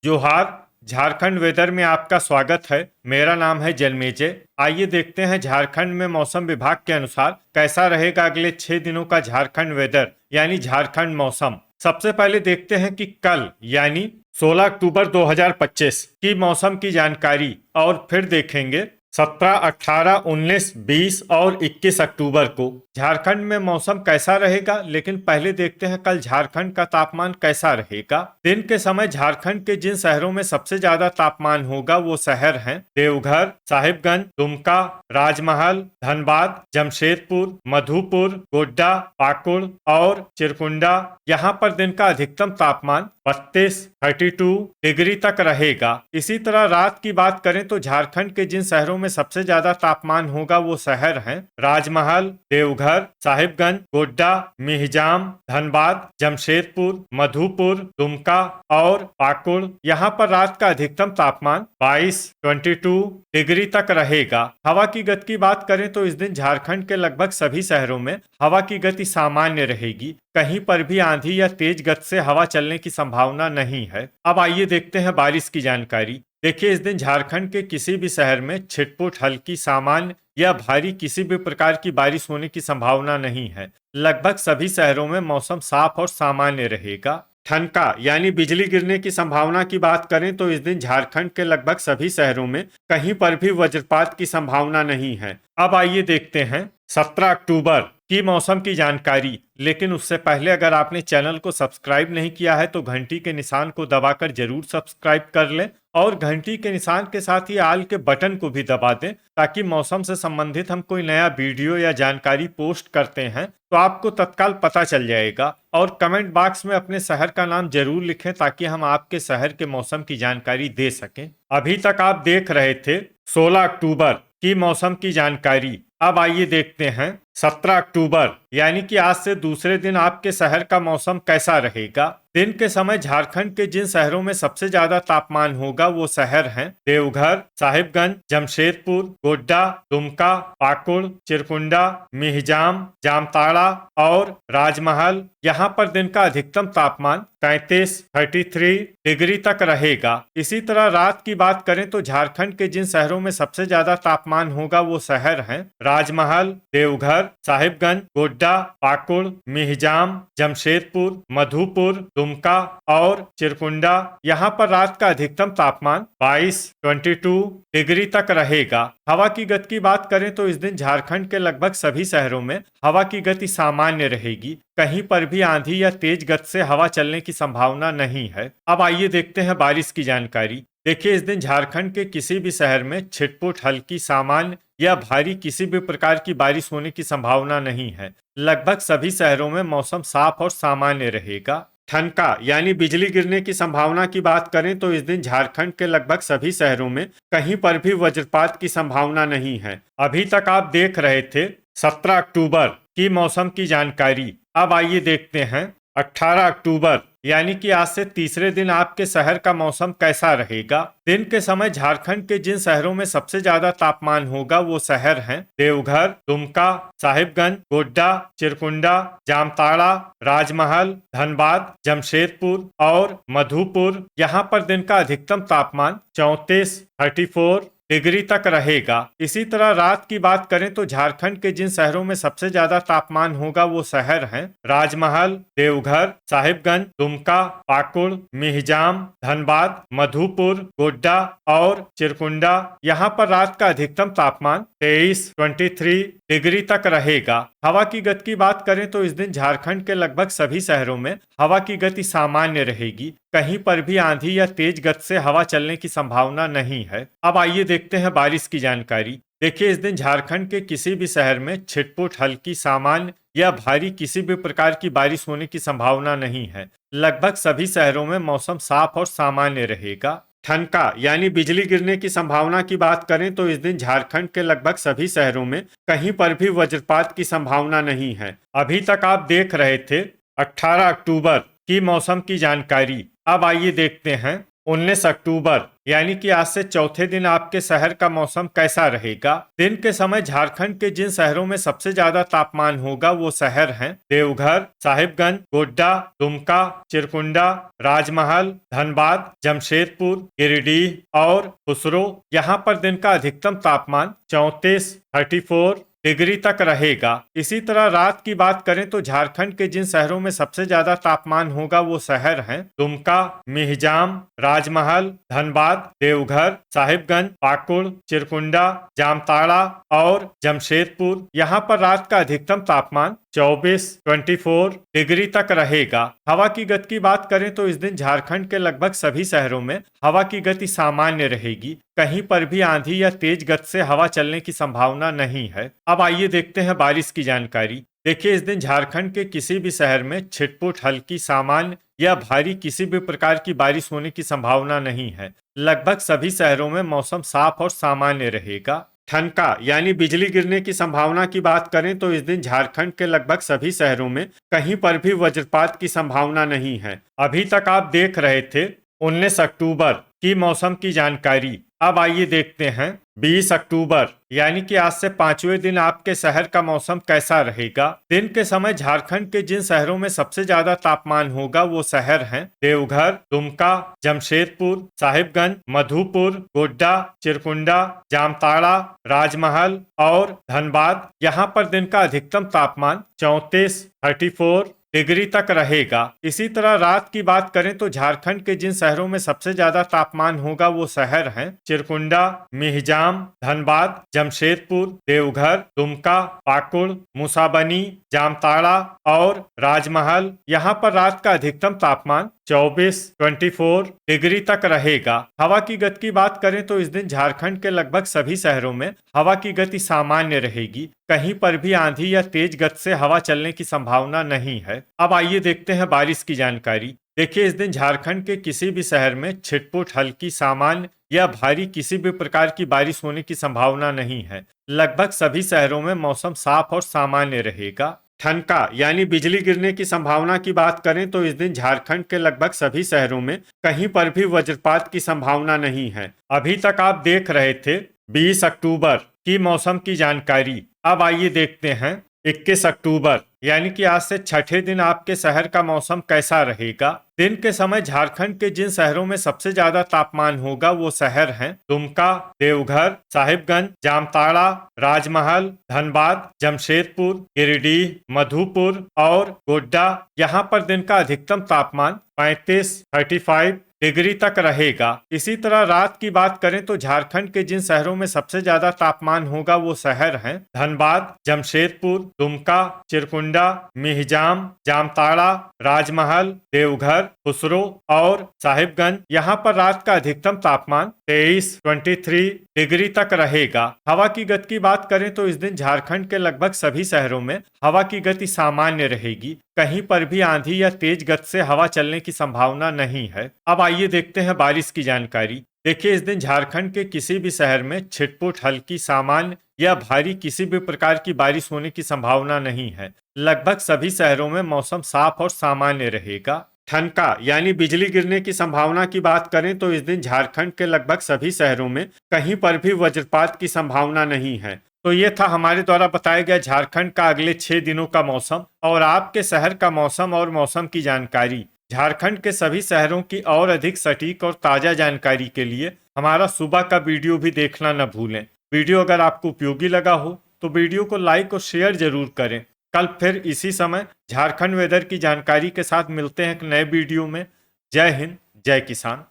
जोहार। झारखंड वेदर में आपका स्वागत है। मेरा नाम है जन्मेजय। आइए देखते हैं झारखंड में मौसम विभाग के अनुसार कैसा रहेगा अगले 6 दिनों का झारखंड वेदर यानी झारखंड मौसम। सबसे पहले देखते हैं कि कल यानी 16 अक्टूबर 2025 की मौसम की जानकारी और फिर देखेंगे 17, 18, 19, 20 और 21 अक्टूबर को झारखंड में मौसम कैसा रहेगा। लेकिन पहले देखते हैं कल झारखंड का तापमान कैसा रहेगा। दिन के समय झारखंड के जिन शहरों में सबसे ज्यादा तापमान होगा वो शहर हैं देवघर, साहिबगंज, दुमका, राजमहल, धनबाद, जमशेदपुर, मधुपुर, गोड्डा, पाकुड़ और चिरकुंडा। यहाँ पर दिन का अधिकतम तापमान 32 डिग्री तक रहेगा। इसी तरह रात की बात करें तो झारखंड के जिन शहरों में सबसे ज्यादा तापमान होगा वो शहर हैं राजमहल, देवघर, साहिबगंज, गोड्डा, मिहिजाम, धनबाद, जमशेदपुर, मधुपुर, दुमका और पाकुड़। यहाँ पर रात का अधिकतम तापमान 22 डिग्री तक रहेगा। हवा की गति की बात करें तो इस दिन झारखंड के लगभग सभी शहरों में हवा की गति सामान्य रहेगी। कहीं पर भी आंधी या तेज गति से हवा चलने की संभावना नहीं है। अब आइए देखते हैं बारिश की जानकारी। देखिए, इस दिन झारखंड के किसी भी शहर में छिटपुट, हल्की, सामान्य या भारी किसी भी प्रकार की बारिश होने की संभावना नहीं है। लगभग सभी शहरों में मौसम साफ और सामान्य रहेगा। ठनका यानी बिजली गिरने की संभावना की बात करें तो इस दिन झारखंड के लगभग सभी शहरों में कहीं पर भी वज्रपात की संभावना नहीं है। अब आइए देखते हैं 17 अक्टूबर की मौसम की जानकारी। लेकिन उससे पहले अगर आपने चैनल को सब्सक्राइब नहीं किया है तो घंटी के निशान को दबाकर जरूर सब्सक्राइब कर लें और घंटी के निशान के साथ ही आल के बटन को भी दबा दें ताकि मौसम से संबंधित हम कोई नया वीडियो या जानकारी पोस्ट करते हैं तो आपको तत्काल पता चल जाएगा। और कमेंट बॉक्स में अपने शहर का नाम जरूर लिखें ताकि हम आपके शहर के मौसम की जानकारी दे सकें। अभी तक आप देख रहे थे 16 अक्टूबर की मौसम की जानकारी। अब आइए देखते हैं 17 अक्टूबर यानी कि आज से दूसरे दिन आपके शहर का मौसम कैसा रहेगा। दिन के समय झारखंड के जिन शहरों में सबसे ज्यादा तापमान होगा वो शहर हैं देवघर, साहिबगंज, जमशेदपुर, गोड्डा, दुमका, पाकुड़, चिरकुंडा, मिहिजाम, जामताड़ा और राजमहल। यहाँ पर दिन का अधिकतम तापमान 33 डिग्री तक रहेगा। इसी तरह रात की बात करें तो झारखंड के जिन शहरों में सबसे ज्यादा तापमान होगा वो शहर हैं राजमहल, देवघर, साहिबगंज, गोड्डा, पाकुड़, मिहिजाम, जमशेदपुर, मधुपुर, दुमका और चिरकुंडा। यहाँ पर रात का अधिकतम तापमान 22 डिग्री तक रहेगा। हवा की गति की बात करें तो इस दिन झारखंड के लगभग सभी शहरों में हवा की गति सामान्य रहेगी। कहीं पर भी आंधी या तेज गति से हवा चलने की संभावना नहीं है। अब आइए देखते हैं बारिश की जानकारी। देखिए, इस दिन झारखंड के किसी भी शहर में छिटपुट, हल्की, सामान्य या भारी किसी भी प्रकार की बारिश होने की संभावना नहीं है। लगभग सभी शहरों में मौसम साफ और सामान्य रहेगा। ठनका यानी बिजली गिरने की संभावना की बात करें तो इस दिन झारखंड के लगभग सभी शहरों में कहीं पर भी वज्रपात की संभावना नहीं है। अभी तक आप देख रहे थे 17 अक्टूबर की मौसम की जानकारी। अब आइए देखते हैं 18 अक्टूबर यानी कि आज से तीसरे दिन आपके शहर का मौसम कैसा रहेगा। दिन के समय झारखंड के जिन शहरों में सबसे ज्यादा तापमान होगा वो शहर हैं देवघर, दुमका, साहिबगंज, गोड्डा, चिरकुंडा, जामताड़ा, राजमहल, धनबाद, जमशेदपुर और मधुपुर। यहाँ पर दिन का अधिकतम तापमान 34 डिग्री तक रहेगा। इसी तरह रात की बात करें तो झारखंड के जिन शहरों में सबसे ज्यादा तापमान होगा वो शहर हैं राजमहल, देवघर, साहिबगंज, दुमका, पाकुड़, मिहिजाम, धनबाद, मधुपुर, गोड्डा और चिरकुंडा। यहाँ पर रात का अधिकतम तापमान 23 डिग्री तक रहेगा। हवा की गति की बात करें तो इस दिन झारखंड के लगभग सभी शहरों में हवा की गति सामान्य रहेगी। कहीं पर भी आंधी या तेज गति से हवा चलने की संभावना नहीं है। अब आइए देखते हैं बारिश की जानकारी। देखिए, इस दिन झारखंड के किसी भी शहर में छिटपुट, हल्की, सामान्य या भारी किसी भी प्रकार की बारिश होने की संभावना नहीं है। लगभग सभी शहरों में मौसम साफ और सामान्य रहेगा। ठनका यानी बिजली गिरने की संभावना की बात करें तो इस दिन झारखंड के लगभग सभी शहरों में कहीं पर भी वज्रपात की संभावना नहीं है। अभी तक आप देख रहे थे 18 अक्टूबर की मौसम की जानकारी। अब आइए देखते हैं 19 अक्टूबर यानी कि आज से चौथे दिन आपके शहर का मौसम कैसा रहेगा। दिन के समय झारखंड के जिन शहरों में सबसे ज्यादा तापमान होगा वो शहर हैं देवघर, साहिबगंज, गोड्डा, दुमका, चिरकुंडा, राजमहल, धनबाद, जमशेदपुर, गिरिडीह और खुसरो। यहाँ पर दिन का अधिकतम तापमान 34 डिग्री तक रहेगा। इसी तरह रात की बात करें तो झारखंड के जिन शहरों में सबसे ज्यादा तापमान होगा वो शहर हैं दुमका, मिहिजाम, राजमहल, धनबाद, देवघर, साहिबगंज, पाकुड़, चिरकुंडा, जामताड़ा और जमशेदपुर। यहाँ पर रात का अधिकतम तापमान 24 डिग्री तक रहेगा। हवा की गति की बात करें तो इस दिन झारखंड के लगभग सभी शहरों में हवा की गति सामान्य रहेगी। कहीं पर भी आंधी या तेज गति से हवा चलने की संभावना नहीं है। अब आइए देखते हैं बारिश की जानकारी। देखिए, इस दिन झारखंड के किसी भी शहर में छिटपुट, हल्की, सामान्य या भारी किसी भी प्रकार की बारिश होने की संभावना नहीं है। लगभग सभी शहरों में मौसम साफ और सामान्य रहेगा। ठनका यानी बिजली गिरने की संभावना की बात करें तो इस दिन झारखंड के लगभग सभी शहरों में कहीं पर भी वज्रपात की संभावना नहीं है। अभी तक आप देख रहे थे 19 अक्टूबर की मौसम की जानकारी। अब आइए देखते हैं 20 अक्टूबर यानी कि आज से 5वें दिन आपके शहर का मौसम कैसा रहेगा। दिन के समय झारखंड के जिन शहरों में सबसे ज्यादा तापमान होगा वो शहर हैं देवघर, दुमका, जमशेदपुर, साहिबगंज, मधुपुर, गोड्डा, चिरकुंडा, जामताड़ा, राजमहल और धनबाद। यहाँ पर दिन का अधिकतम तापमान 34 डिग्री तक रहेगा। इसी तरह रात की बात करें तो झारखंड के जिन शहरों में सबसे ज्यादा तापमान होगा वो शहर हैं चिरकुंडा, मिहिजाम, धनबाद, जमशेदपुर, देवघर, दुमका, पाकुड़, मुसाबनी, जामताड़ा और राजमहल। यहाँ पर रात का अधिकतम तापमान 24 डिग्री तक रहेगा। हवा की गति की बात करें तो इस दिन झारखंड के लगभग सभी शहरों में हवा की गति सामान्य रहेगी। कहीं पर भी आंधी या तेज गति से हवा चलने की संभावना नहीं है। अब आइए देखते हैं बारिश की जानकारी। देखिए, इस दिन झारखंड के किसी भी शहर में छिटपुट, हल्की, सामान्य या भारी किसी भी प्रकार की बारिश होने की संभावना नहीं है। लगभग सभी शहरों में मौसम साफ और सामान्य रहेगा। ठनका यानी बिजली गिरने की संभावना की बात करें तो इस दिन झारखंड के लगभग सभी शहरों में कहीं पर भी वज्रपात की संभावना नहीं है। अभी तक आप देख रहे थे 20 अक्टूबर की मौसम की जानकारी। अब आइए देखते हैं 21 अक्टूबर यानी कि आज से छठे दिन आपके शहर का मौसम कैसा रहेगा। दिन के समय झारखंड के जिन शहरों में सबसे ज्यादा तापमान होगा वो शहर हैं दुमका, देवघर, साहिबगंज, जामताड़ा, राजमहल, धनबाद, जमशेदपुर, गिरिडीह, मधुपुर और गोड्डा। यहाँ पर दिन का अधिकतम तापमान 35 डिग्री तक रहेगा। इसी तरह रात की बात करें तो झारखंड के जिन शहरों में सबसे ज्यादा तापमान होगा वो शहर हैं धनबाद, जमशेदपुर, दुमका, चिरकुंडा, मिहिजाम, जामताड़ा, राजमहल, देवघर, खुसरो और साहिबगंज। यहाँ पर रात का अधिकतम तापमान 23 डिग्री तक रहेगा। हवा की गति की बात करें तो इस दिन झारखंड के लगभग सभी शहरों में हवा की गति सामान्य रहेगी। कहीं पर भी आंधी या तेज गति से हवा चलने की संभावना नहीं है। अब आइए देखते हैं बारिश की जानकारी। देखिए, इस दिन झारखंड के किसी भी शहर में छिटपुट, हल्की, सामान्य या भारी किसी भी प्रकार की बारिश होने की संभावना नहीं है। लगभग सभी शहरों में मौसम साफ और सामान्य रहेगा। ठनका यानी बिजली गिरने की संभावना की बात करें तो इस दिन झारखंड के लगभग सभी शहरों में कहीं पर भी वज्रपात की संभावना नहीं है। तो ये था हमारे द्वारा बताया गया झारखंड का अगले 6 दिनों का मौसम और आपके शहर का मौसम और मौसम की जानकारी। झारखंड के सभी शहरों की और अधिक सटीक और ताजा जानकारी के लिए हमारा सुबह का वीडियो भी देखना न भूलें। वीडियो अगर आपको उपयोगी लगा हो तो वीडियो को लाइक और शेयर जरूर करें। कल फिर इसी समय झारखंड वेदर की जानकारी के साथ मिलते हैं एक नए वीडियो में। जय हिंद, जय किसान।